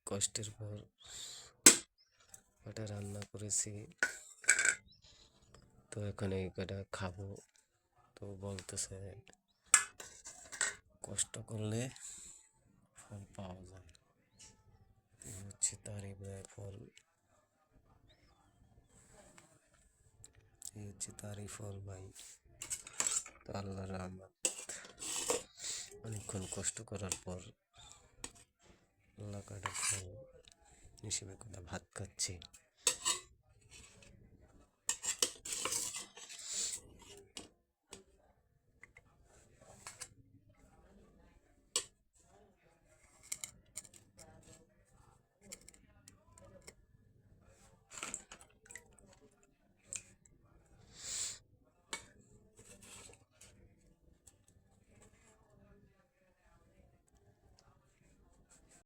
কষ্টের পর ওটা রান্না করেছি, তো এখন এইটা খাবো। তো বলতেছে কষ্ট করলে ফল পাওয়া যায়, এই হচ্ছে তারই ফল, এই হচ্ছে তারই ফল ভাই। তো আল্লাহর রহমত, অনেকক্ষণ কষ্ট করার পর আল্লাহ কাটা ফল হিসেবে ভাত খাচ্ছি।